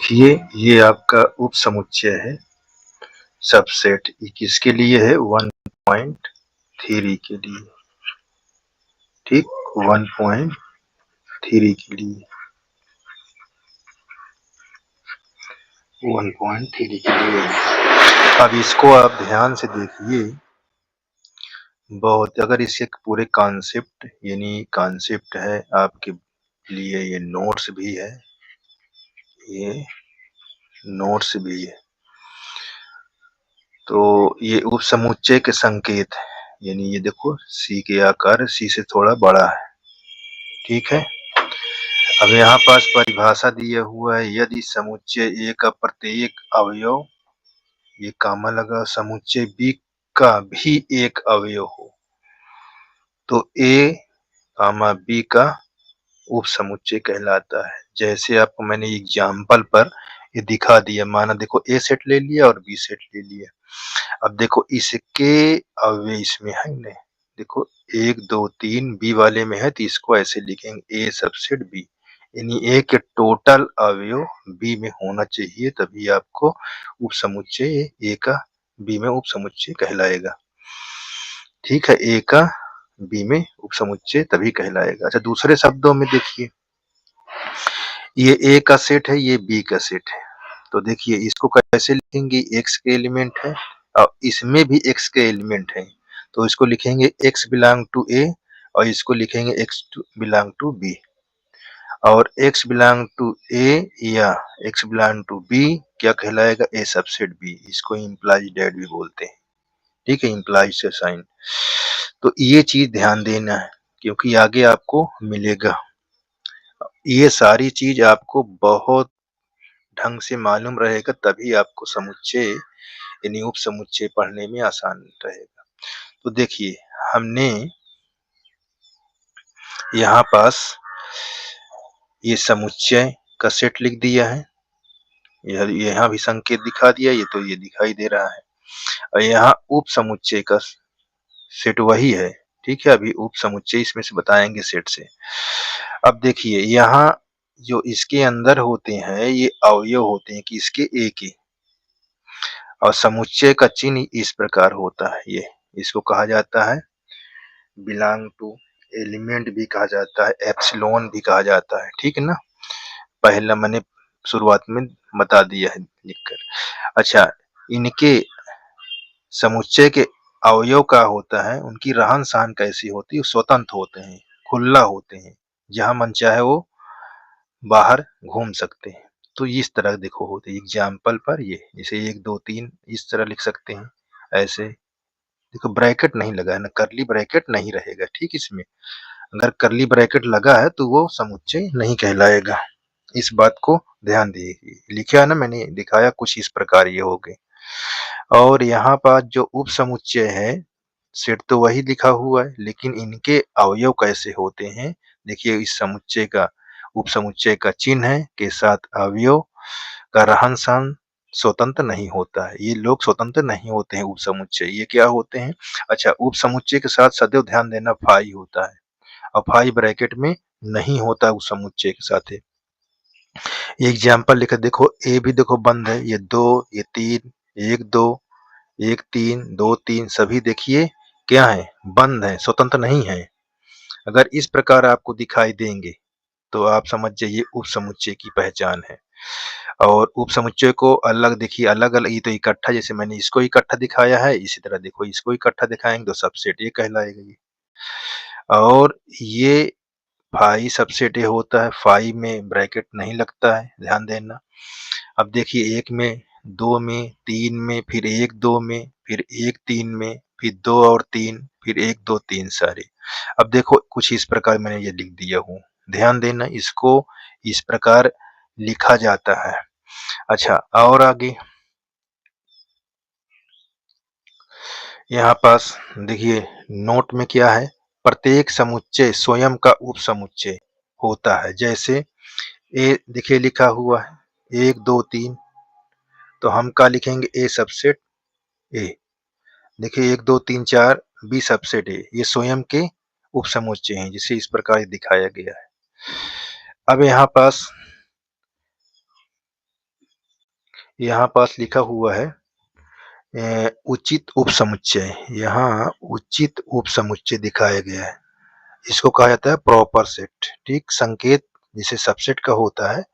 देखिए ये आपका उप समुच्चय है सबसेट। ये किसके लिए है? 1.3 के लिए। ठीक, 1.3 के लिए, 1.3 के लिए। अब इसको आप ध्यान से देखिए, बहुत अगर इसके पूरे कॉन्सेप्ट यानी कॉन्सेप्ट है आपके लिए, ये नोट्स भी है, ये नोट्स भी है। तो ये उप समुच्चय के संकेत है, यानी ये देखो सी के आकार सी से थोड़ा बड़ा है। ठीक है, अब यहाँ पास परिभाषा दिया हुआ है, यदि समुच्चय ए का प्रत्येक अवयव, ये कामा लगा, समुच्चय बी का भी एक अवयव हो तो ए कामा बी का उप समुच्चय कहलाता है। जैसे आपको मैंने एग्जाम्पल पर ये दिखा दिया, माना देखो ए सेट ले लिया और बी सेट ले लिया। अब देखो इसके अवयव इसमें है नहीं, देखो 1 2 3 बी वाले में है तो इसको ऐसे लिखेंगे ए सबसेट बी, यानी ए के टोटल अवयव बी में होना चाहिए, तभी आपको उप समुच्चय ए का बी में उप समुच्चय कहलाएगा। ठीक है, ए का बी में उप समुच्चय तभी कहलाएगा। अच्छा, दूसरे शब्दों में देखिए, ये ए का सेट है, ये बी का सेट है, तो देखिए इसको कैसे लिखेंगे? एक्स के एलिमेंट है और इसमें भी एक्स के एलिमेंट है, तो इसको लिखेंगे एक्स बिलोंग टू ए और इसको लिखेंगे एक्स बिलोंग टू बी। और एक्स बिलोंग टू ए या एक्स बिलोंग टू बी क्या कहलाएगा? ए सबसेट बी। इसको इम्प्लाइज डेट भी बोलते हैं। ठीक है, इम्प्लाइज से साइन। तो ये चीज ध्यान देना है क्योंकि आगे आपको मिलेगा। ये सारी चीज आपको बहुत ढंग से मालूम रहेगा, तभी आपको समुच्चय यानी उप समुच्चय पढ़ने में आसान रहेगा। तो देखिए हमने यहाँ पास ये समुच्चय का सेट लिख दिया है, यहाँ भी संकेत दिखा दिया, ये तो ये दिखाई दे रहा है, और यहाँ उप समुच्चय का सेट वही है। ठीक है, अभी उप समुच्चय इसमें से बताएंगे सेट से। अब देखिए यहाँ जो इसके अंदर होते हैं ये अवयव होते हैं कि इसके ए के, और समुच्चय का चिन्ह इस प्रकार होता है, ये इसको कहा जाता है बिलोंग टू, एलिमेंट भी कहा जाता है, एप्सिलॉन भी कहा जाता है। ठीक है ना, पहला मैंने शुरुआत में बता दिया है लिखकर। अच्छा, इनके समुच्चय के अवयव का होता है, उनकी रहन सहन कैसी होती है? स्वतंत्र होते हैं, खुला होते हैं, जहां मन चाहे वो बाहर घूम सकते हैं। तो इस तरह देखो होते एग्जाम्पल पर, ये जैसे 1 2 3 इस तरह लिख सकते हैं। ऐसे देखो ब्रैकेट नहीं लगा है ना, करली ब्रैकेट नहीं रहेगा। ठीक, इसमें अगर करली ब्रैकेट लगा है तो वो समुच्चय नहीं कहलाएगा। इस बात को ध्यान दीजिए, लिखा है ना मैंने, दिखाया कुछ इस प्रकार ये हो गए। और यहाँ पर जो उप समुच्चय है, सेट तो वही लिखा हुआ है, लेकिन इनके अवयव कैसे होते हैं? देखिए इस समुच्चय का, उप समुच्चय का चिन्ह है के साथ अवयव का रहन सहन स्वतंत्र नहीं होता है। ये लोग स्वतंत्र नहीं होते हैं उप समुच्चय। ये क्या होते हैं? अच्छा, उप समुच्चय के साथ सदैव ध्यान देना फाई होता है, और फाई ब्रैकेट में नहीं होता उस समुच्चय के साथ है। एग्जाम्पल लिखा देखो, ए भी देखो बंद है, ये 2 ये 3, 1 2 1 3 2 3 सभी देखिए क्या है? बंद है, स्वतंत्र नहीं है। अगर इस प्रकार आपको दिखाई देंगे तो आप समझ जाइए उप समुच्चय की पहचान है। और उप समुच्चय को अलग देखिए, अलग अलग, ये तो इकट्ठा, जैसे मैंने इसको इकट्ठा दिखाया है, इसी तरह देखो इसको इकट्ठा दिखाएंगे तो सबसेट ये कहलाएगा ये। और ये फाई सबसेट ये होता है, फाई में ब्रैकेट नहीं लगता है, ध्यान देना। अब देखिए 1 में, 2 में, 3 में, फिर 1 2 में, फिर 1 3 में, फिर 2 और 3, फिर 1 2 3 सारे। अब देखो कुछ इस प्रकार मैंने ये लिख दिया हूँ, ध्यान देना, इसको इस प्रकार लिखा जाता है। अच्छा, और आगे यहाँ पास देखिए नोट में क्या है? प्रत्येक समुच्चय स्वयं का उप समुच्चय होता है। जैसे ए देखिए लिखा हुआ है 1 2 3, तो हम क्या लिखेंगे? ए सबसेट ए। देखिए 1 2 3 4 बी सबसेट ए, ये स्वयं के उप समुच्चय हैं, जिसे इस प्रकार दिखाया गया है। अब यहाँ पास यहाँ पास लिखा हुआ है उचित उपसमुच्चय। यहाँ उचित उपसमुच्चय दिखाया गया है। इसको कहा जाता है प्रॉपर सेट। ठीक, संकेत जैसे सबसेट का होता है,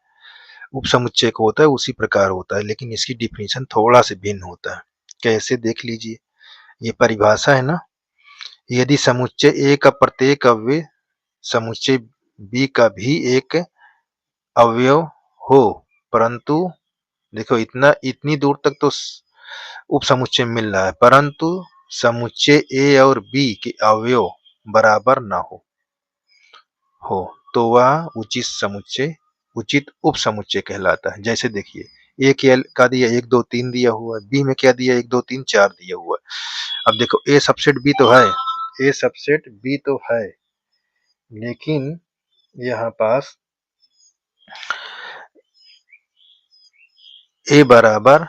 उपसमुच्चय का होता है, उसी प्रकार होता है, लेकिन इसकी डिफिनीशन थोड़ा से भिन्न होता है। कैसे, देख लीजिए। ये परिभाषा है ना, यदि समुच्चय ए का प्रत्येक अवयव समुच्चय बी का भी एक अवयव हो, परंतु देखो इतनी दूर तक तो उपसमुच्चय मिल रहा है, परंतु समुच्चय ए और बी के अवयव बराबर ना हो तो वह उचित उपसमुच्चय कहलाता है। जैसे देखिए, ए क्या दिया, 1 2 3 दिया हुआ है, बी में क्या दिया, 1 2 3 4 दिया हुआ है। अब देखो, ए सबसेट बी तो है, ए सबसेट बी तो है, लेकिन यहाँ पास ए बराबर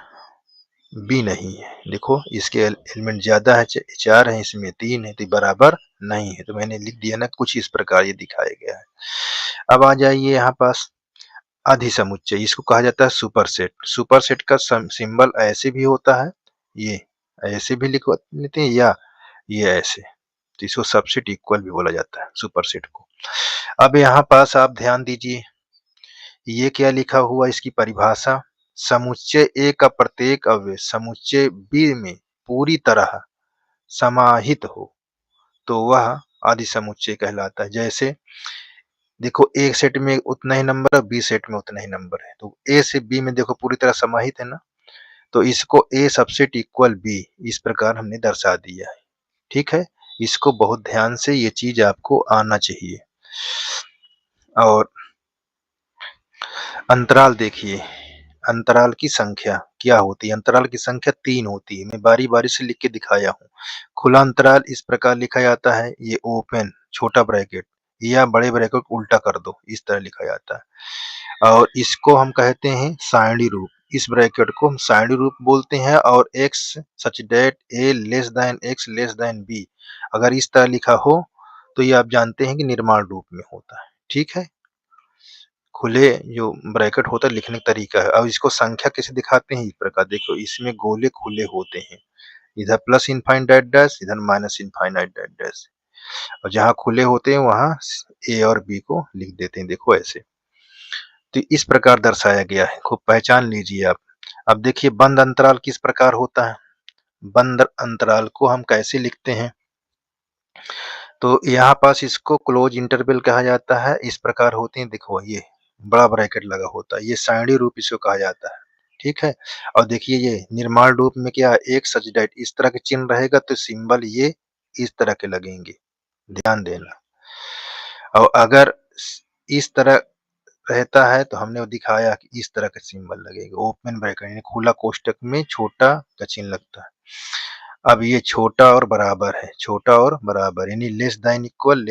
बी नहीं है। देखो, इसके एलिमेंट ज्यादा है, 4 है, इसमें 3 है, तो बराबर नहीं है। तो मैंने लिख दिया ना, कुछ इस प्रकार ये दिखाया गया है। अब आ जाइए यहाँ पास अधिसमुच्चय। इसको कहा जाता है सुपरसेट। सुपरसेट का सिंबल ऐसे भी होता है, ये ऐसे भी लिख लेते हैं, या ये ऐसे, तो इसको सबसेट इक्वल भी बोला जाता है सुपरसेट को। अब यहाँ पास आप ध्यान दीजिए, ये क्या लिखा हुआ, इसकी परिभाषा, समुच्चय ए का प्रत्येक अवयव समुच्चय बी में पूरी तरह समाहित हो तो वह अधिसमुच्चय कहलाता है। जैसे देखो, ए सेट में उतना ही नंबर है, बी सेट में उतना ही नंबर है, तो ए से बी में देखो पूरी तरह समाहित है ना, तो इसको ए सबसेट इक्वल बी, इस प्रकार हमने दर्शा दिया है। ठीक है, इसको बहुत ध्यान से ये चीज आपको आना चाहिए। और अंतराल देखिए, अंतराल की संख्या क्या होती है, अंतराल की संख्या 3 होती है। मैं बारी बारी से लिख के दिखाया हूँ। खुला अंतराल इस प्रकार लिखा जाता है, ये ओपन छोटा ब्रैकेट या बड़े ब्रैकेट उल्टा कर दो, इस तरह लिखा जाता है। और इसको हम कहते हैं सारणी रूप, इस ब्रैकेट को हम सारणी रूप बोलते हैं। और x such that a less than x less than b, अगर इस तरह लिखा हो तो ये आप जानते हैं कि निर्माण रूप में होता है। ठीक है, खुले जो ब्रैकेट होता है लिखने का तरीका है। अब इसको संख्या कैसे दिखाते हैं, इस प्रकार देखो, इसमें गोले खुले होते हैं, इधर प्लस इनफाइनाइट डैश, इधर माइनस इनफाइनाइट डैश, और जहाँ खुले होते हैं वहां ए और बी को लिख देते हैं, देखो ऐसे। तो इस प्रकार दर्शाया गया है, खूब पहचान लीजिए आप। अब देखिए, बंद अंतराल किस प्रकार होता है। बंद अंतराल को हम कैसे लिखते हैं, तो यहाँ पास इसको क्लोज इंटरवल कहा जाता है। इस प्रकार होते हैं, देखो ये बड़ा ब्रैकेट लगा होता है, ये सारणी रूप इसको कहा जाता है। ठीक है, और देखिए ये निर्माण रूप में क्या है, एक सचडाइट इस तरह के चिन्ह रहेगा तो सिंबल ये इस तरह के लगेंगे, ध्यान देना। और अगर इस तरह रहता है तो हमने वो दिखाया कि इस तरह का सिंबल लगेगा, ओपन ब्रैकेट यानी खुला कोष्टक में छोटा का चिन्ह लगता है। अब ये छोटा और बराबर है, छोटा और बराबर यानी लेस देन इक्वल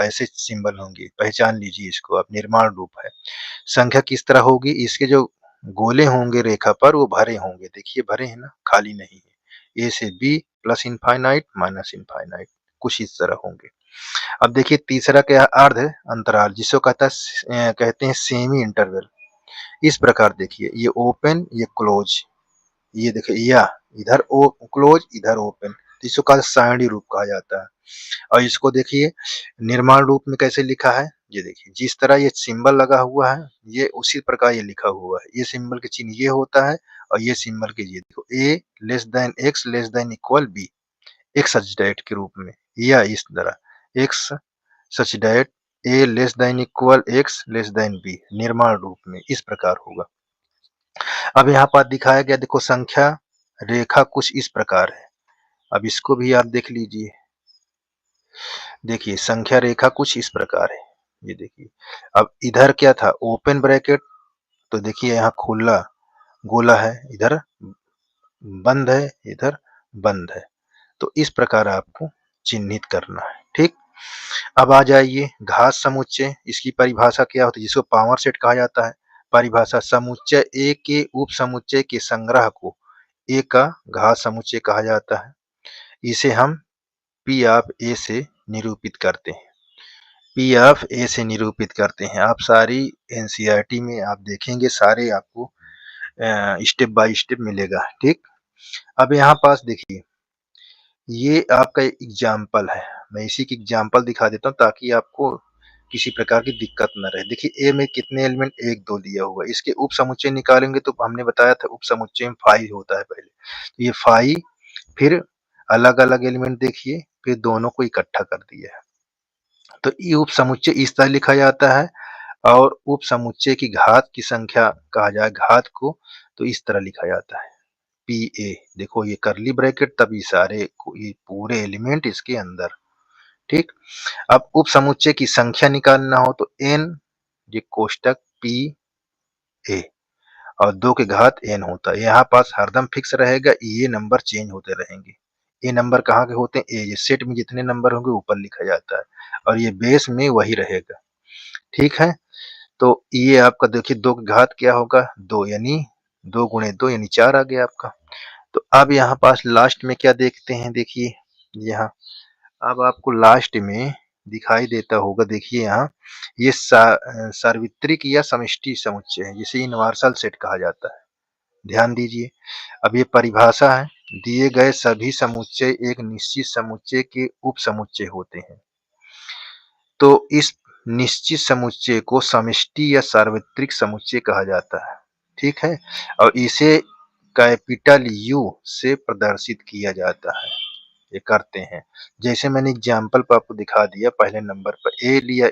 ऐसे सिंबल होंगे, पहचान लीजिए इसको। अब निर्माण रूप है, संख्या किस तरह होगी, इसके जो गोले होंगे रेखा पर वो भरे होंगे, देखिए भरे हैं ना, खाली नहीं है। ए से b plus infinite minus infinite, कुछ इस तरह होंगे। अब देखिए तीसरा क्या है, अर्ध अंतराल, जिसको कहते हैं सेमी इंटरवल। इस प्रकार देखिए, ये ओपन ये क्लोज, ये देखिए या इधर ओ क्लोज इधर ओपन, इसको कहा सारणी रूप कहा जाता है। और इसको देखिए निर्माण रूप में कैसे लिखा है, ये देखिए जिस तरह ये सिंबल लगा हुआ है ये उसी प्रकार ये लिखा हुआ है। ये सिंबल के चिन्ह ये होता है, और ये सिंबल के ये देखो, A less than x less than equal B, एक सच डेट के रूप में, या इस तरह X such that A less than equal X less than B, निर्माण रूप में इस प्रकार होगा। अब यहाँ पर दिखाया गया, देखो संख्या रेखा कुछ इस प्रकार है। अब इसको भी आप देख लीजिए, देखिए संख्या रेखा कुछ इस प्रकार है, ये देखिए। अब इधर क्या था, ओपन ब्रैकेट, तो देखिए यहाँ खुला गोला है, इधर बंद है, इधर बंद है, तो इस प्रकार आपको चिन्हित करना है। ठीक, अब आ जाइए घात समुच्चय, इसकी परिभाषा क्या होती है, जिसको पावर सेट कहा जाता है। परिभाषा, समुच्चय ए के उप समुच्चय के संग्रह को ए का घात समुच्चय कहा जाता है। इसे हम पी ऑफ ए से निरूपित करते हैं, पी ऑफ ए से निरूपित करते हैं। आप सारी एनसीईआरटी में आप देखेंगे, सारे आपको स्टेप बाय स्टेप मिलेगा, ठीक। अब यहाँ पास देखिए, ये आपका एग्जाम्पल है। मैं इसी की एग्जाम्पल दिखा देता हूँ ताकि आपको किसी प्रकार की दिक्कत ना रहे। देखिए ए में कितने एलिमेंट 1, 2 दिया हुआ है। इसके उप समुच्चय निकालेंगे तो हमने बताया था उप समुच्चय में 5 होता है पहले। तो ये 5 फिर अलग-अलग एलिमेंट देखिए, फिर दोनों को इकट्ठा कर दिया है। तो ये उप समुच्चय इस तरह लिखा जाता है और उप समुच्चय की घात की संख्या कहा जाए घात को तो इस तरह लिखा जाता है। पी ए देखो ये करली ब्रैकेट तभी सारे ये पूरे एलिमेंट इसके अंदर, ठीक। अब उप समुच्चय की संख्या निकालना हो तो एन ये कोष्टक पी ए और 2 के घात एन होता है। यहाँ पास हरदम फिक्स रहेगा, ये नंबर चेंज होते रहेंगे। ये नंबर कहाँ के होते हैं? ये सेट में जितने नंबर होंगे ऊपर लिखा जाता है और ये बेस में वही रहेगा, ठीक है। तो ये आपका देखिए 2 की घात क्या होगा 2 यानी 2 गुणे 2 यानी 4 आ गया आपका। तो अब यहाँ पास लास्ट में क्या देखते हैं देखिए यहाँ अब आपको लास्ट में दिखाई देता होगा देखिए यहाँ ये सार्वत्रिक या समष्टि समुच्चय है जिसे यूनिवर्सल सेट कहा जाता है। ध्यान दीजिए अब ये परिभाषा है दिए गए सभी समुच्चय एक निश्चित समुच्चय के उप समुच्चय होते हैं। तो इस निश्चित समुच्चय को समष्टि या सार्वत्रिक समुच्चय कहा जाता है, ठीक है। और इसे कैपिटल यू से प्रदर्शित किया जाता है, ये करते हैं। जैसे मैंने एग्जाम्पल पर आपको दिखा दिया पहले नंबर पर ए लिया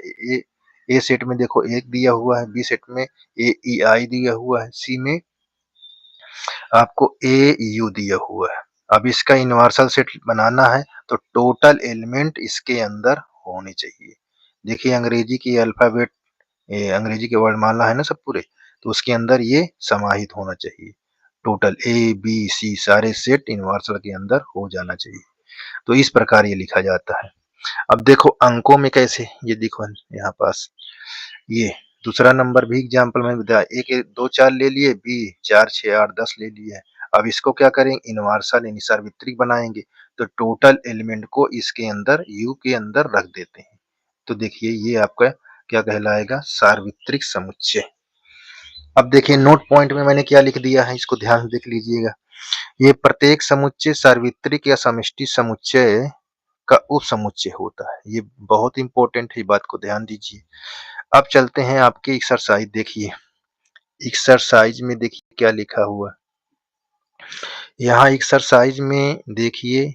ए सेट में देखो 1 दिया हुआ है, बी सेट में ए ई आई दिया हुआ है, सी में आपको ए यू दिया हुआ है। अब इसका यूनिवर्सल सेट बनाना है तो टोटल एलिमेंट इसके अंदर होने चाहिए। देखिए अंग्रेजी की अल्फाबेट अंग्रेजी के वर्णमाला है ना सब पूरे, तो उसके अंदर ये समाहित होना चाहिए। टोटल ए बी सी सारे सेट यूनिवर्सल के अंदर हो जाना चाहिए। तो इस प्रकार ये लिखा जाता है। अब देखो अंकों में कैसे, ये देखो यहाँ पास ये दूसरा नंबर भी एग्जाम्पल में बताया 1 2 4 ले लिए, बी 4 6 8 10 ले लिए है। अब इसको क्या करेंगे यूनिवर्सल यानी सार्वत्रिक बनाएंगे तो टोटल एलिमेंट को इसके अंदर यू के अंदर रख देते हैं। तो देखिए ये आपका क्या कहलाएगा सार्वत्रिक समुच्चय। अब देखिए नोट पॉइंट में मैंने क्या लिख दिया है इसको ध्यान से देख लीजिएगा। ये प्रत्येक समुच्चय सार्वत्रिक या समष्टि समुच्चय का उप समुच्चय होता है। ये बहुत इंपॉर्टेंट है, बात को ध्यान दीजिए। अब चलते हैं आपके एक्सरसाइज देखिए। एक्सरसाइज में देखिए क्या लिखा हुआ। यहाँ एक्सरसाइज में देखिए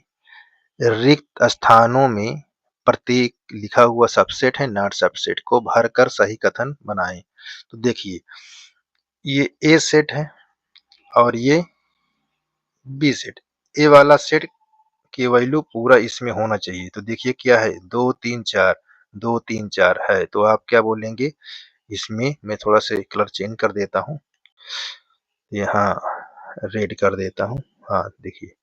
रिक्त स्थानों में प्रत्येक लिखा हुआ सबसेट है नॉट सबसेट को भरकर सही कथन बनाएं। तो देखिए ये ए सेट है और ये बी सेट। ए वाला सेट की वैल्यू पूरा इसमें होना चाहिए। तो देखिए क्या है 2 3 4 2 3 4 है तो आप क्या बोलेंगे इसमें मैं थोड़ा सा कलर चेंज कर देता हूँ, यहाँ रेड कर देता हूँ। हाँ देखिए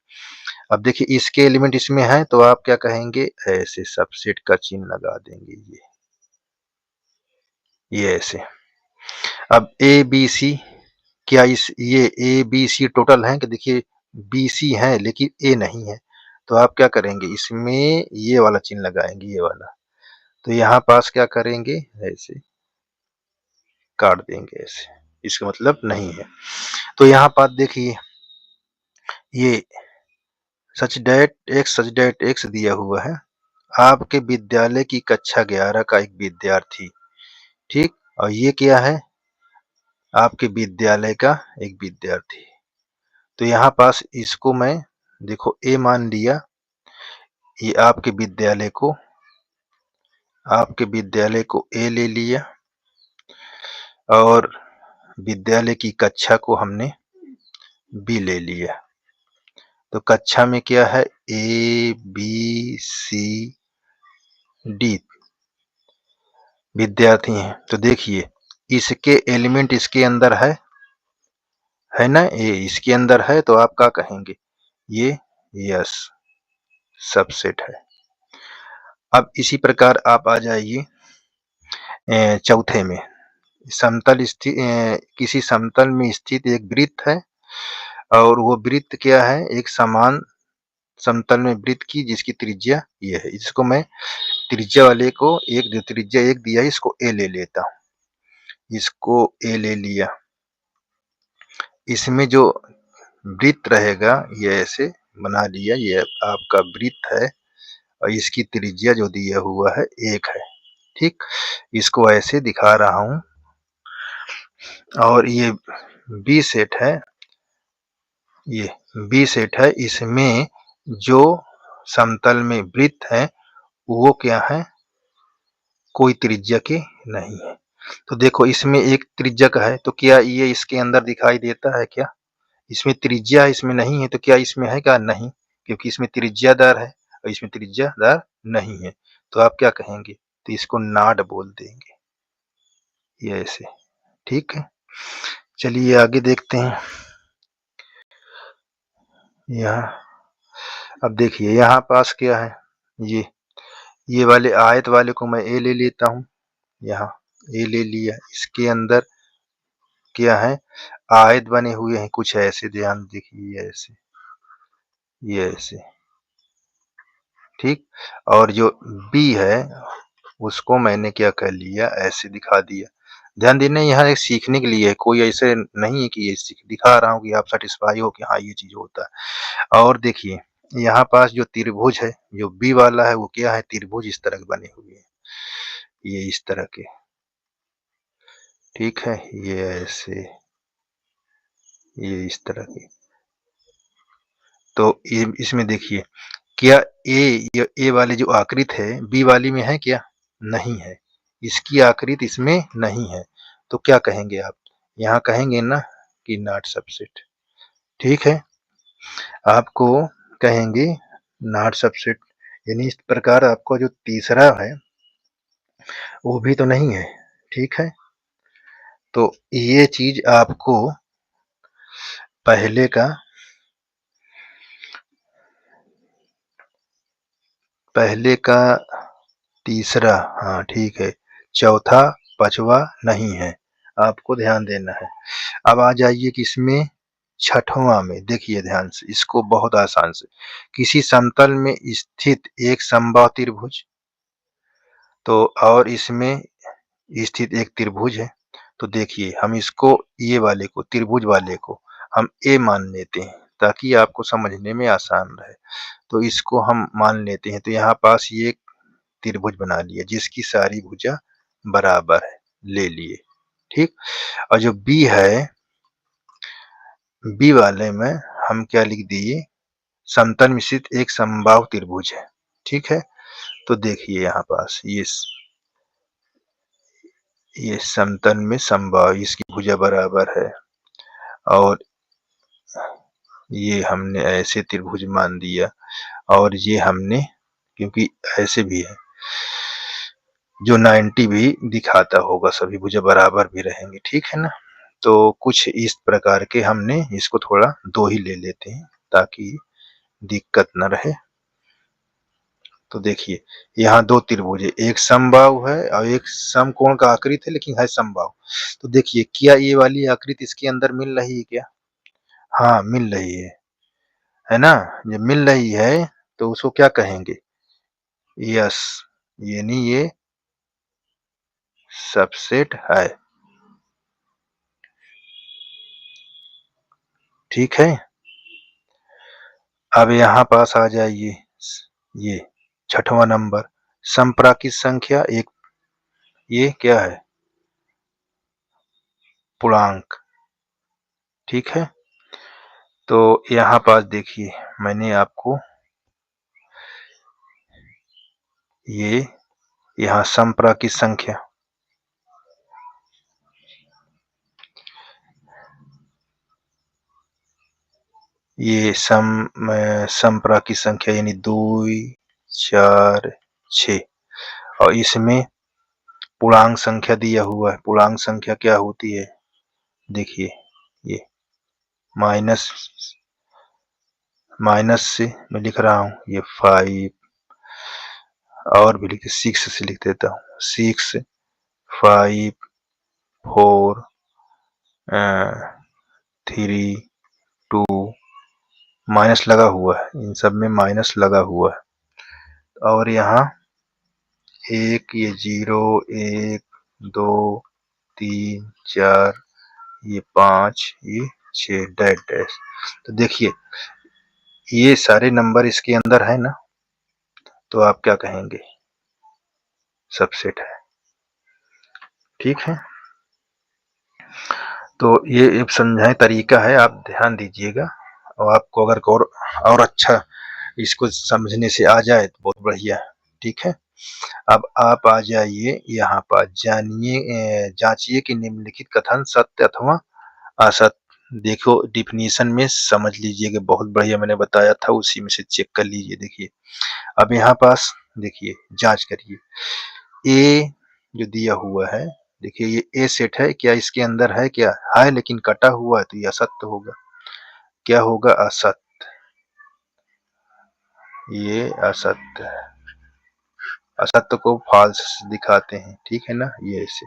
अब देखिए इसके एलिमेंट इसमें है तो आप क्या कहेंगे ऐसे सबसेट का चिन्ह लगा देंगे ये ऐसे। अब ए बी सी क्या इस ये ए बी सी टोटल है कि देखिए बी सी है लेकिन ए नहीं है तो आप क्या करेंगे इसमें ये वाला चिन्ह लगाएंगे ये वाला। तो यहाँ पास क्या करेंगे ऐसे काट देंगे ऐसे, इसका मतलब नहीं है। तो यहाँ पास देखिए ये सच डेट एक्स दिया हुआ है आपके विद्यालय की कक्षा 11 का एक विद्यार्थी, ठीक। और ये क्या है आपके विद्यालय का एक विद्यार्थी। तो यहाँ पास इसको मैं देखो ए मान लिया, ये आपके विद्यालय को ए ले लिया और विद्यालय की कक्षा को हमने बी ले लिया। तो कक्षा में क्या है ए बी सी डी विद्यार्थी हैं। तो देखिए इसके एलिमेंट इसके अंदर है ना, ये इसके अंदर है तो आप क्या कहेंगे ये यस सबसेट है। अब इसी प्रकार आप आ जाइए चौथे में किसी समतल में स्थित एक वृत्त है और वो वृत्त क्या है एक समान समतल में वृत्त की जिसकी त्रिज्या ये है। इसको मैं त्रिज्या वाले को त्रिज्या 1 दिया है इसको ए ले लेता हूँ, इसको ए ले लिया। इसमें जो वृत्त रहेगा ये ऐसे बना लिया, ये आपका वृत्त है और इसकी त्रिज्या जो दिया हुआ है 1 है, ठीक। इसको ऐसे दिखा रहा हूँ और ये बी सेट है, ये बी सेट है। इसमें जो समतल में वृत्त है वो क्या है, कोई त्रिज्या के नहीं है। तो देखो इसमें एक त्रिज्यक है, तो क्या ये इसके अंदर दिखाई देता है क्या? इसमें त्रिज्या है, इसमें नहीं है, तो क्या इसमें है क्या? नहीं, क्योंकि इसमें त्रिज्यादार है और इसमें त्रिज्यादार नहीं है। तो आप क्या कहेंगे? तो इसको नॉट बोल देंगे, ये ऐसे, ठीक है। चलिए आगे देखते हैं। यहाँ अब देखिए यहाँ पास क्या है, ये वाले आयत वाले को मैं ए ले लेता हूँ, यहाँ ए ले लिया। इसके अंदर क्या है, आयत बने हुए हैं कुछ ऐसे, ध्यान देखिए ऐसे, ये ऐसे, ठीक। और जो बी है उसको मैंने क्या कर लिया, ऐसे दिखा दिया। ध्यान देना यहाँ एक सीखने के लिए है, कोई ऐसे नहीं है कि ये दिखा रहा हूँ कि आप सेटिस्फाई हो कि हाँ ये चीज होता है। और देखिए यहाँ पास जो त्रिभुज है, जो बी वाला है वो क्या है, त्रिभुज इस तरह के बने हुए हैं, ये इस तरह के, ठीक है। ये ऐसे, ये इस तरह के। तो ये इसमें देखिए क्या ए वाली जो आकृति है बी वाली में है क्या? नहीं है, इसकी आकृति इसमें नहीं है। तो क्या कहेंगे आप? यहाँ कहेंगे ना कि नॉट सबसेट, ठीक है। आपको कहेंगे नॉट सबसेट, यानी इस प्रकार आपको जो तीसरा है वो भी तो नहीं है, ठीक है। तो ये चीज आपको पहले का तीसरा, हाँ ठीक है, चौथा पांचवा नहीं है, आपको ध्यान देना है। अब आ जाइए कि इसमें छठवां में, देखिए ध्यान से, इसको बहुत आसान से, किसी समतल में स्थित एक समबाहु त्रिभुज, तो और इसमें स्थित एक त्रिभुज है। तो देखिए हम इसको, ये वाले को, त्रिभुज वाले को हम ए मान लेते हैं ताकि आपको समझने में आसान रहे। तो इसको हम मान लेते हैं, तो यहाँ पास ये त्रिभुज बना लिया जिसकी सारी भुजा बराबर है, ले लिए, ठीक। और जो बी है, बी वाले में हम क्या लिख दिए, समतल में स्थित एक समबाहु त्रिभुज है, ठीक है। तो देखिए यहाँ पास ये समतल में समबाहु, इसकी भुजा बराबर है और ये हमने ऐसे त्रिभुज मान दिया। और ये हमने, क्योंकि ऐसे भी है जो 90 भी दिखाता होगा, सभी भुजा बराबर भी रहेंगे, ठीक है ना। तो कुछ इस प्रकार के हमने इसको थोड़ा दो ही ले लेते हैं ताकि दिक्कत न रहे। तो देखिए यहाँ दो त्रिभुज है, एक समबाहु है और एक समकोण का आकृति है लेकिन है समबाहु। तो देखिए क्या ये वाली आकृति इसके अंदर मिल रही है क्या? हाँ मिल रही है ना। जब मिल रही है तो उसको क्या कहेंगे? यस, यानी ये सबसेट है, ठीक है। अब यहाँ पास आ जाइए, ये छठवां नंबर, समप्राकृत संख्या एक, ये क्या है, पूर्णांक, ठीक है। तो यहाँ पास देखिए मैंने आपको ये यहाँ समप्राकृत संख्या, ये समप्राकृत संख्या यानी 2 4 6, और इसमें पूर्णांक संख्या दिया हुआ है। पूर्णांक संख्या क्या होती है, देखिए ये माइनस से मैं लिख रहा हूँ, ये 5 और भी लिख 6 से लिख देता हूँ, 6 5 4 3 2, माइनस लगा हुआ है, इन सब में माइनस लगा हुआ है। और यहाँ एक, ये 0 1 2 3 4, ये 5, ये 6 डैश डैश। तो देखिए ये सारे नंबर इसके अंदर है ना, तो आप क्या कहेंगे? सबसेट है, ठीक है। तो ये एक समझाए तरीका है, आप ध्यान दीजिएगा और आपको अगर और अच्छा इसको समझने से आ जाए तो बहुत बढ़िया है, ठीक है। अब आप आ जाइए यहाँ पर, जानिए जांचिए कि निम्नलिखित कथन सत्य अथवा असत्य। देखो डिफिनीशन में समझ लीजिएगा, बहुत बढ़िया मैंने बताया था, उसी में से चेक कर लीजिए। देखिए अब यहाँ पास देखिए जांच करिए, ए जो दिया हुआ है, देखिए ये ए सेट है क्या, इसके अंदर है क्या, है लेकिन कटा हुआ है, तो ये असत्य होगा। क्या होगा? असत्य, ये असत्य है। असत्य को फॉल्स दिखाते हैं, ठीक है ना, ये ऐसे।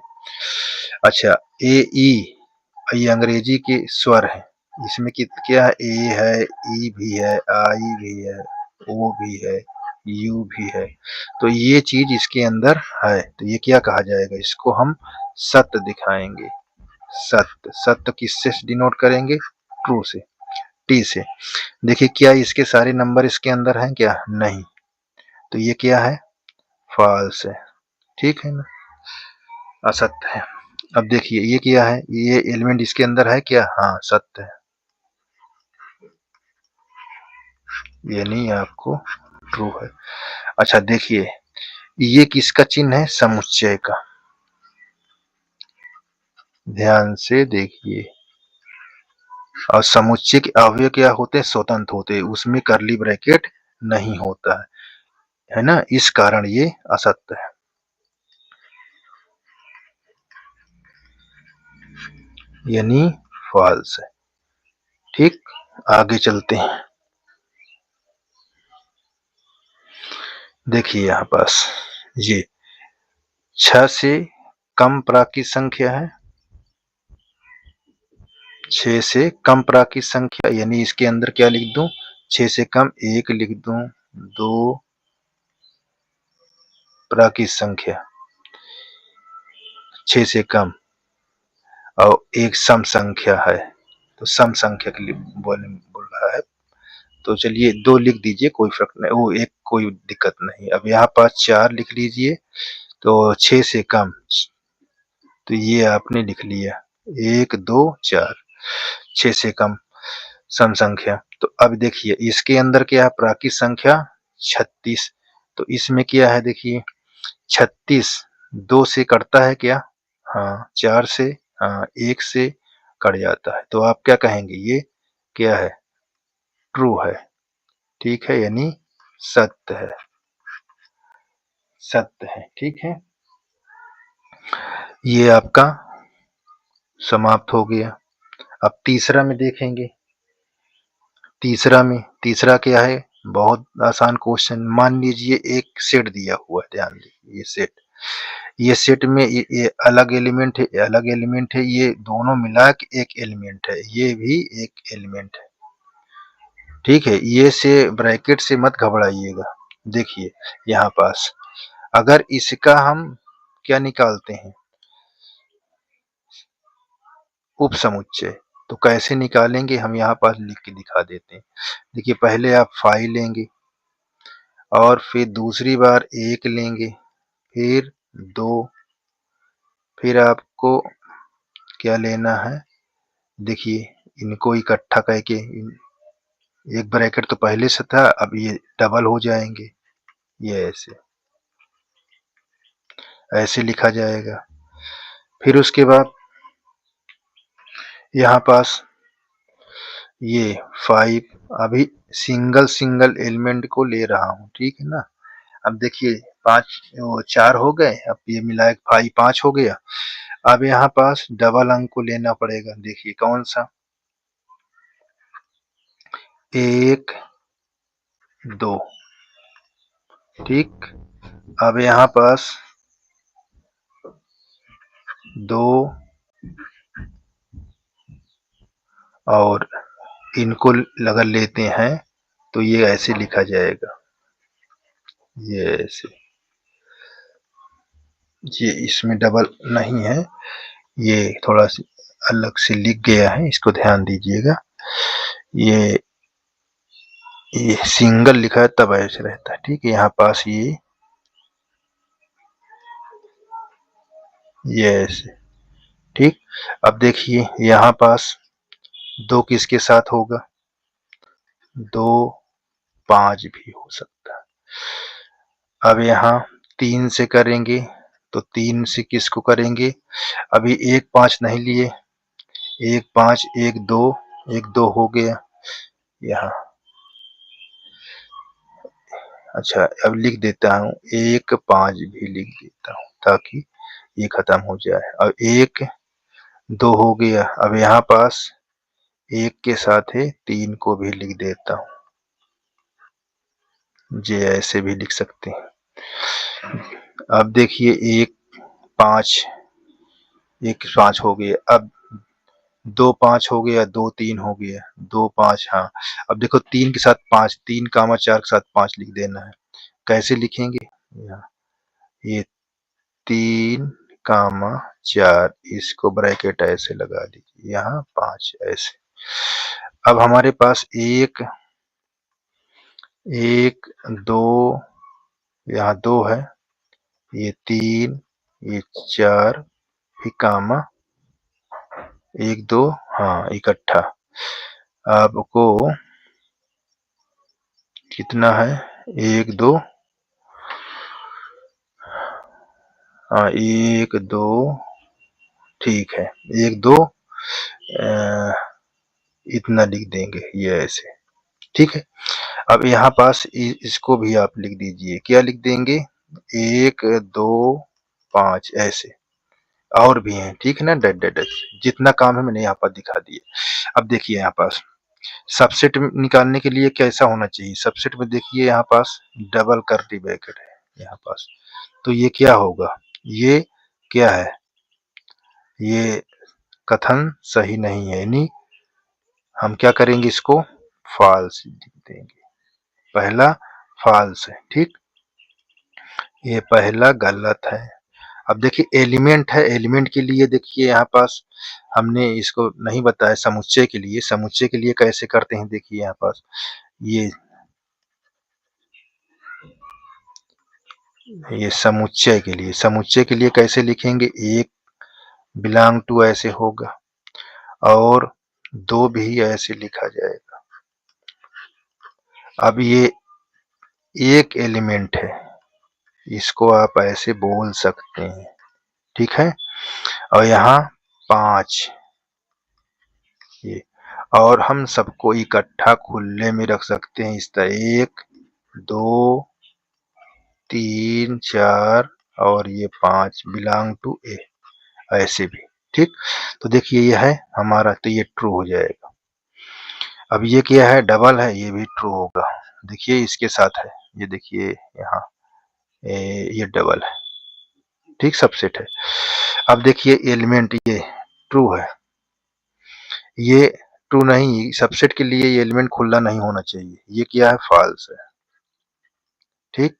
अच्छा ए ई, ये अंग्रेजी के स्वर है, इसमें क्या है, ए है, ई भी है, आई भी है, ओ भी है, यू भी है, तो ये चीज इसके अंदर है, तो ये क्या कहा जाएगा, इसको हम सत्य दिखाएंगे। सत्य, सत्य किससे डिनोट करेंगे? ट्रू से, टी से। देखिए क्या इसके सारे नंबर इसके अंदर हैं क्या? नहीं, तो ये क्या है? फॉल्स है, ठीक है ना, असत्य है। अब देखिए ये क्या है, ये एलिमेंट इसके अंदर है क्या? हाँ सत्य है, ये नहीं आपको ट्रू है। अच्छा देखिए ये किसका चिन्ह है? समुच्चय का, ध्यान से देखिए। और समुच्चय के अवयव क्या होते हैं? स्वतंत्र होते हैं, उसमें करली ब्रैकेट नहीं होता है ना, इस कारण ये असत्य है, यानी फॉल्स है, ठीक। आगे चलते हैं, देखिए यहाँ पास ये 6 से कम प्राकृत संख्या है, 6 से कम प्राकृत संख्या, यानी इसके अंदर क्या लिख दूं? 6 से कम 1 लिख दूं, 2 प्राकृत संख्या 6 से कम, और एक सम संख्या है, तो सम संख्या के लिए बोल रहा है, तो चलिए 2 लिख दीजिए, कोई फर्क नहीं, वो एक कोई दिक्कत नहीं। अब यहाँ पास 4 लिख लीजिए, तो 6 से कम, तो ये आपने लिख लिया 1 2 4, 6 से कम सम संख्या। तो अब देखिए इसके अंदर क्या है? प्राकृत संख्या 36, तो इसमें क्या है? देखिए 36 2 से कटता है क्या? हाँ 4 से, हाँ 1 से कट जाता है, तो आप क्या कहेंगे? ये क्या है? ट्रू है, ठीक है, यानी सत्य है, सत्य है, ठीक है। ये आपका समाप्त हो गया। अब तीसरा में देखेंगे, तीसरा क्या है? बहुत आसान क्वेश्चन। मान लीजिए एक सेट दिया हुआ है, ध्यान दीजिए ये सेट में ये अलग एलिमेंट है, अलग एलिमेंट है, ये दोनों मिला के एक एलिमेंट है, ये भी एक एलिमेंट है, ठीक है। ये से ब्रैकेट से मत घबराइएगा। देखिए यहाँ पास अगर इसका हम क्या निकालते हैं? उप समुच्चय, तो कैसे निकालेंगे? हम यहाँ पास लिख के दिखा देते हैं। देखिए पहले आप 5 लेंगे, और फिर दूसरी बार 1 लेंगे, फिर 2, फिर आपको क्या लेना है? देखिए इनको इकट्ठा करके, एक ब्रैकेट तो पहले से था, अब ये डबल हो जाएंगे, ये ऐसे ऐसे लिखा जाएगा। फिर उसके बाद यहाँ पास ये 5, अभी सिंगल सिंगल एलिमेंट को ले रहा हूँ, ठीक है ना। अब देखिए 5 4 हो गए, अब ये मिला 5 5 हो गया। अब यहाँ पास डबल अंक को लेना पड़ेगा, देखिए कौन सा? 1 2, ठीक। अब यहाँ पास 2, और इनको अगर लेते हैं तो ये ऐसे लिखा जाएगा, ये ऐसे, ये इसमें डबल नहीं है, ये थोड़ा सी अलग से लिख गया है, इसको ध्यान दीजिएगा। ये सिंगल लिखा है तब ऐसे रहता है, ठीक है। यहाँ पास ये ऐसे, ठीक। अब देखिए यहाँ पास 2 किसके साथ होगा, 2 5 भी हो सकता है। अब यहाँ 3 से करेंगे तो 3 से किसको करेंगे, अभी 1 5 नहीं लिए, 1 5 1 2 1 2 हो गया यहाँ। अच्छा अब लिख देता हूँ 1 5 भी लिख देता हूँ ताकि ये खत्म हो जाए। अब 1 2 हो गया, अब यहाँ पास 1 के साथ है 3 को भी लिख देता हूँ, जे ऐसे भी लिख सकते हैं। अब देखिए 1 5 1 5 हो गया, अब 2 5 हो गया, 2 3 हो गया, 2 5, हाँ। अब देखो 3 के साथ 5, 3 कामा 4 के साथ 5 लिख देना है। कैसे लिखेंगे, ये 3 कामा 4, इसको ब्रैकेट ऐसे लगा दीजिए, यहाँ 5 ऐसे। अब हमारे पास 1 1 2, यहाँ 2 है, ये 3 ये 4 फिर कामा 1 2, हाँ इकट्ठा। आपको कितना है, 1 2, हाँ 1 2, ठीक है 1 2 इतना लिख देंगे, ये ऐसे, ठीक है। अब यहाँ पास इसको भी आप लिख दीजिए, क्या लिख देंगे, 1 2 5 ऐसे, और भी हैं, ठीक है ना। डट डट डट जितना काम है मैंने यहाँ पर दिखा दिया। अब देखिए यहाँ पास सबसेट निकालने के लिए कैसा होना चाहिए, सबसेट में देखिए यहाँ पास डबल कर्ली ब्रैकेट है यहाँ पास, तो ये क्या होगा, ये क्या है, ये कथन सही नहीं है, यानी हम क्या करेंगे, इसको फॉल्स लिख देंगे, पहला फॉल्स है, ठीक। ये पहला गलत है। अब देखिए एलिमेंट है, एलिमेंट के लिए देखिए यहाँ पास हमने इसको नहीं बताया, समुच्चय के लिए, समुच्चय के लिए कैसे करते हैं, देखिए यहाँ पास ये समुच्चय के लिए, समुच्चय के लिए कैसे लिखेंगे, 1 बिलोंग टू ऐसे होगा और 2 भी ऐसे लिखा जाएगा। अब ये एक एलिमेंट है, इसको आप ऐसे बोल सकते हैं, ठीक है। और यहाँ 5 ये, और हम सबको इकट्ठा खुले में रख सकते हैं इस तरह, 1 2 3 4 और ये 5 बिलोंग टू ए, ऐसे भी, ठीक। तो देखिए ये है हमारा, तो ये ट्रू हो जाएगा। अब ये क्या है, डबल है, ये भी ट्रू होगा, देखिए इसके साथ है, ये देखिए यहाँ ये डबल है, ठीक, सबसेट है। अब देखिए एलिमेंट ये ट्रू है, ये ट्रू नहीं, सबसेट के लिए ये एलिमेंट खुला नहीं होना चाहिए, ये क्या है, फॉल्स है, ठीक।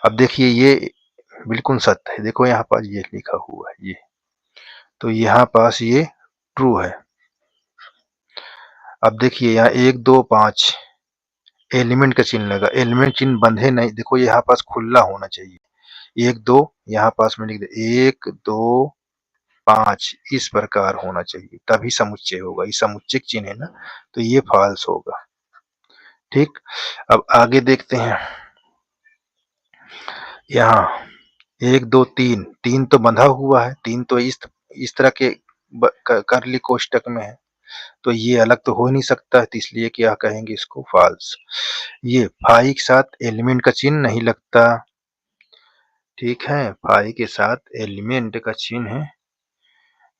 अब देखिए ये बिल्कुल सत्य है, देखो यहाँ पास ये लिखा हुआ है ये, तो यहाँ पास ये ट्रू है। अब देखिए यहाँ 1 2 5 एलिमेंट का चिन्ह लगा, एलिमेंट चिन्ह बंधे नहीं, देखो यहाँ पास खुला होना चाहिए, 1 2 यहाँ पास में लिख दे, 1 2 5 इस प्रकार होना चाहिए, तभी समुच्चय होगा, ये समुच्चय चिन्ह है ना, तो ये फॉल्स होगा, ठीक। अब आगे देखते हैं, यहाँ 1 2 3 3 तो बंधा हुआ है, 3 तो इस तरह के कर्ली कोष्टक में है, तो ये अलग तो हो नहीं सकता है, तो इसलिए क्या कहेंगे इसको, फॉल्स। ये फाई के साथ एलिमेंट का चिन्ह नहीं लगता, ठीक है, फाई के साथ एलिमेंट का चिन्ह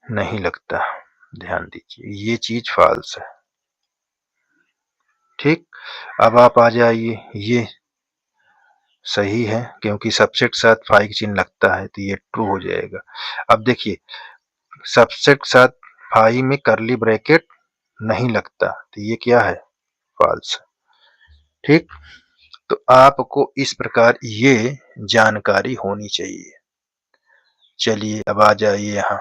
नहीं लगता, ध्यान दीजिए, ये चीज फॉल्स है, ठीक। अब आप आ जाइए, ये सही है क्योंकि सबसेट के साथ फाई का चिन्ह लगता है, तो ये ट्रू हो जाएगा। अब देखिए सबसेट के साथ फाई में कर्ली ब्रैकेट नहीं लगता, तो ये क्या है, फॉल्स, ठीक। तो आपको इस प्रकार ये जानकारी होनी चाहिए। चलिए अब आ जाइए यहाँ,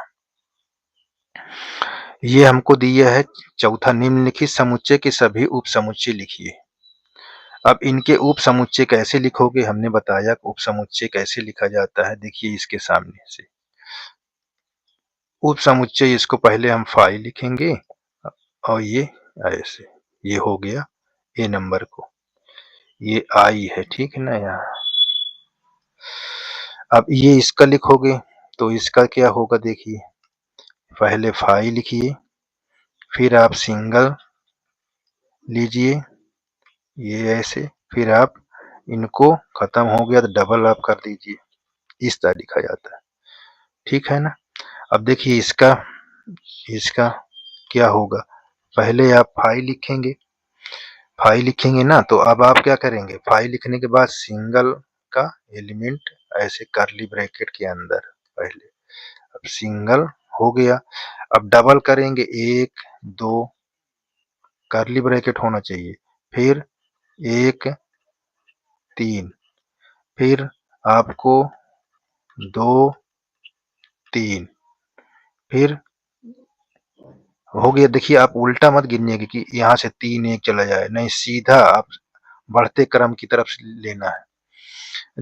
ये हमको दिया है चौथा, निम्नलिखित समुच्चय के सभी उप समुच्चय लिखिए। अब इनके उप समुच्चय कैसे लिखोगे, हमने बताया उप समुच्चय कैसे लिखा जाता है। देखिए इसके सामने से उप समुच्चय, इसको पहले हम फाई लिखेंगे और ये ऐसे, ये हो गया ए नंबर को, ये आई है, ठीक है ना। यहाँ अब ये इसका लिखोगे तो इसका क्या होगा, देखिए पहले फाई लिखिए, फिर आप सिंगल लीजिए, ये ऐसे, फिर आप इनको खत्म हो गया तो डबल आप कर दीजिए, इस तरह लिखा जाता है, ठीक है ना। अब देखिए इसका इसका क्या होगा, पहले आप फाई लिखेंगे, फाई लिखेंगे ना, तो अब आप क्या करेंगे, फाई लिखने के बाद सिंगल का एलिमेंट ऐसे कर्ली ब्रैकेट के अंदर पहले, अब सिंगल हो गया, अब डबल करेंगे, 1 2 कर्ली ब्रैकेट होना चाहिए, फिर 1 3, फिर आपको 2 3, फिर हो गया। देखिए आप उल्टा मत गिनिएगा कि यहाँ से 3 1 चला जाए, नहीं, सीधा आप बढ़ते क्रम की तरफ लेना है।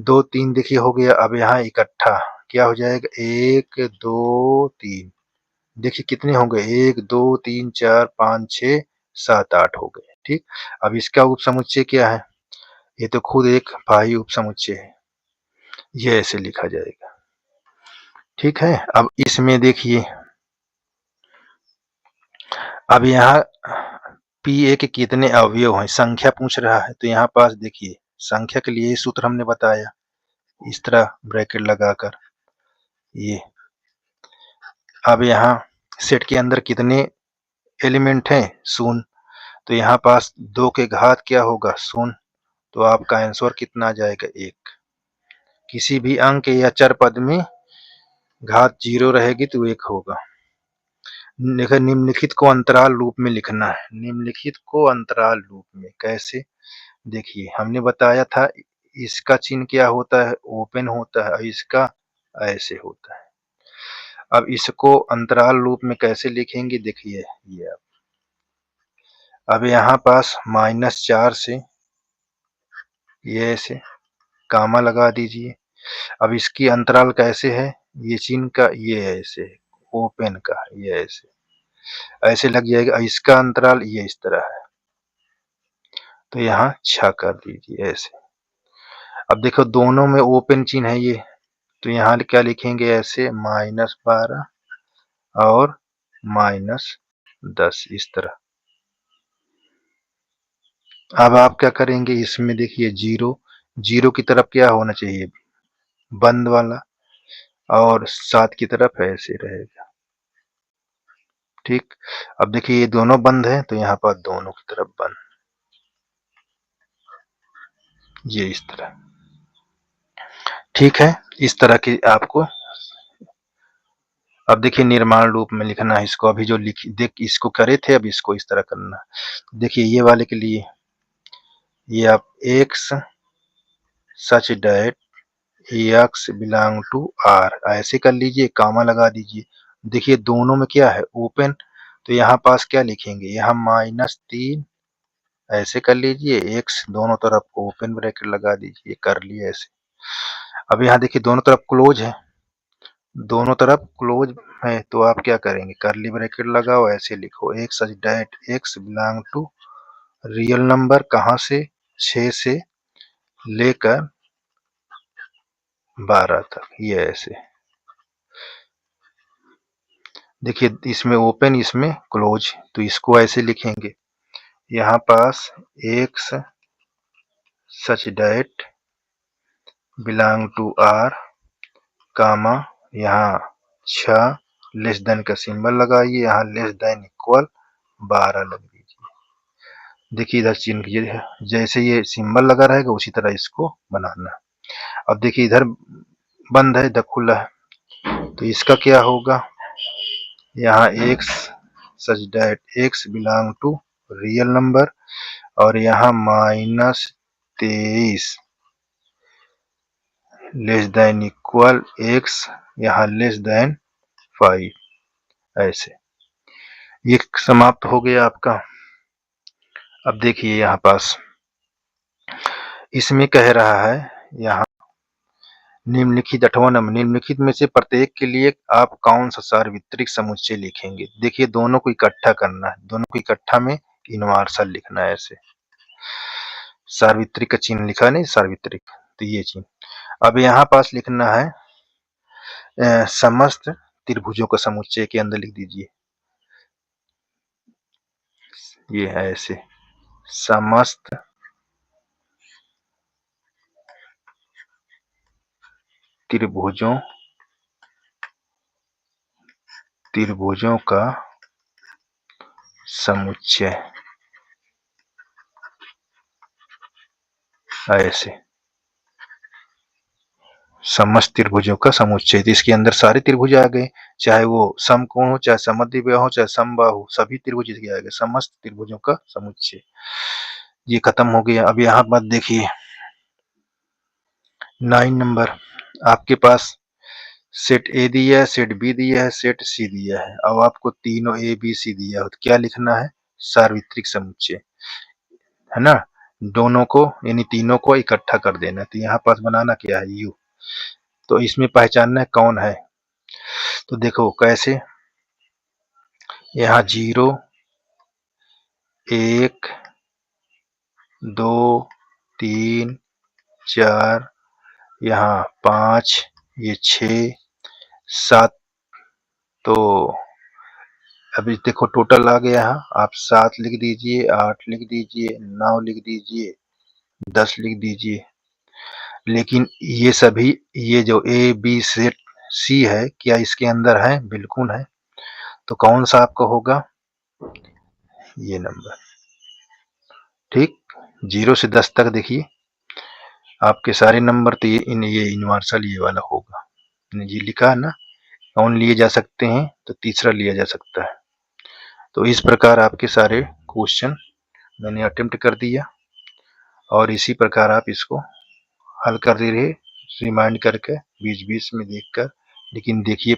2 3 देखिए हो गया, अब यहाँ इकट्ठा क्या हो जाएगा, 1 2 3, देखिए कितने हो गए, 1 2 3 4 5 6 7 8 हो गए, ठीक। अब इसका उप समुच्चय क्या है, ये तो खुद एक फाई उप समुच्चय है, ये ऐसे लिखा जाएगा, ठीक है। अब इसमें देखिए, अब यहाँ पी ए के कितने अवयव हैं, संख्या पूछ रहा है, तो यहाँ पास देखिए संख्या के लिए सूत्र हमने बताया, इस तरह ब्रैकेट लगाकर ये। अब यहाँ सेट के अंदर कितने एलिमेंट हैं, शून्य, तो यहाँ पास 2 के घात क्या होगा, शून्य, तो आपका आंसर कितना आ जाएगा, 1। किसी भी अंक या चर पद में घात 0 रहेगी तो 1 होगा। निम्नलिखित को अंतराल रूप में लिखना है, निम्नलिखित को अंतराल रूप में कैसे, देखिए हमने बताया था इसका चिन्ह क्या होता है, ओपन होता है, और इसका ऐसे होता है। अब इसको अंतराल रूप में कैसे लिखेंगे, देखिए ये अब यहाँ पास -4 से ये ऐसे कामा लगा दीजिए। अब इसकी अंतराल कैसे है, ये चिन्ह का ये ऐसे ओपन का ये ऐसे ऐसे लग जाएगा, इसका अंतराल ये इस तरह है, तो यहाँ 6 कर दीजिए ऐसे। अब देखो दोनों में ओपन चिन्ह है ये, तो यहाँ क्या लिखेंगे, ऐसे -12 और -10 इस तरह। अब आप क्या करेंगे, इसमें देखिए 0 की तरफ क्या होना चाहिए, बंद वाला, और 7 की तरफ ऐसे रहेगा, ठीक। अब देखिए ये दोनों बंद है, तो यहाँ पर दोनों की तरफ बंद, ये इस तरह, ठीक है। इस तरह की आपको, अब देखिए निर्माण रूप में लिखना है इसको, अभी जो देख इसको करे थे, अब इसको इस तरह करना। देखिए ये वाले के लिए ये आप x such that x belong to r ऐसे कर लीजिए, कामा लगा दीजिए। देखिए दोनों में क्या है, ओपन, तो यहाँ पास क्या लिखेंगे, यहाँ -3 ऐसे कर लीजिए, x दोनों तरफ ओपन ब्रैकेट लगा दीजिए, कर लिए ऐसे। अब यहाँ देखिए दोनों तरफ क्लोज है, दोनों तरफ क्लोज है, तो आप क्या करेंगे, कर्ली ब्रैकेट लगाओ, ऐसे लिखो, x such that x belong to real number, कहाँ से, 6 से लेकर 12 तक, ये ऐसे। देखिए इसमें ओपन, इसमें क्लोज, तो इसको ऐसे लिखेंगे, यहाँ पास x such that belong to r comma, यहाँ 6 लेस देन का सिंबल लगाइए, यहाँ लेस देन इक्वल 12 लग दीजिए। देखिए इधर चिन्ह जैसे ये सिंबल लगा रहेगा उसी तरह इसको बनाना। अब देखिए इधर बंद है, इधर खुला है, तो इसका क्या होगा, यहाँ x such that x belong to real number, और यहाँ -23 लेस देन इक्वल x, यहाँ लेस देन 5 ऐसे। ये समाप्त हो गया आपका। अब देखिए यहाँ पास इसमें कह रहा है, यहाँ निम्नलिखित 8वां नंबर, निम्नलिखित में से प्रत्येक के लिए आप कौन सा सार्वत्रिक समुच्चय लिखेंगे। देखिए दोनों को इकट्ठा करना है, दोनों को इकट्ठा में यूनिवर्सल लिखना है। ऐसे सार्वत्रिक का चिन्ह लिखा नहीं, सार्वत्रिक, तो ये चिन्ह। अब यहाँ पास लिखना है समस्त त्रिभुजों का समुच्चय के अंदर लिख दीजिए। ये है ऐसे, समस्त त्रिभुजों का समुच्चय, ऐसे समस्त त्रिभुजों का समुच्चय। तो इसके अंदर सारे त्रिभुज आ गए, चाहे वो समकोण हो, चाहे समद्विबाहु हो, चाहे समबाहु, सभी त्रिभुज इसके आ गए, समस्त त्रिभुजों का समुच्चय। ये खत्म हो गया। अब यहाँ पर देखिए 9 नंबर, आपके पास सेट ए दिया है, सेट बी दिया है, सेट सी दिया है। अब आपको तीनों ए बी सी दिया है, तो क्या लिखना है, सार्वत्रिक समुच्चय, है ना। दोनों को यानी तीनों को इकट्ठा कर देना। तो यहाँ पास बनाना क्या है, यू। तो इसमें पहचानना है कौन है। तो देखो कैसे, यहाँ 0 1 2 3 4, यहाँ 5, ये 6 7, तो अभी देखो टोटल आ गया। यहाँ आप 7 लिख दीजिए, 8 लिख दीजिए, 9 लिख दीजिए, 10 लिख दीजिए। लेकिन ये सभी, ये जो ए बी सेट सी है, क्या इसके अंदर है, बिल्कुल है। तो कौन सा आपका होगा, ये नंबर, ठीक। 0 से 10 तक देखिए आपके सारे नंबर, तो ये यूनिवर्सल ये वाला होगा। ये लिखा है ना, कौन लिए जा सकते हैं, तो तीसरा लिया जा सकता है। तो इस प्रकार आपके सारे क्वेश्चन मैंने अटेम्प्ट कर दिया, और इसी प्रकार आप इसको हल कर दे रहे, रिमाइंड करके बीच बीच में देखकर। लेकिन देखिए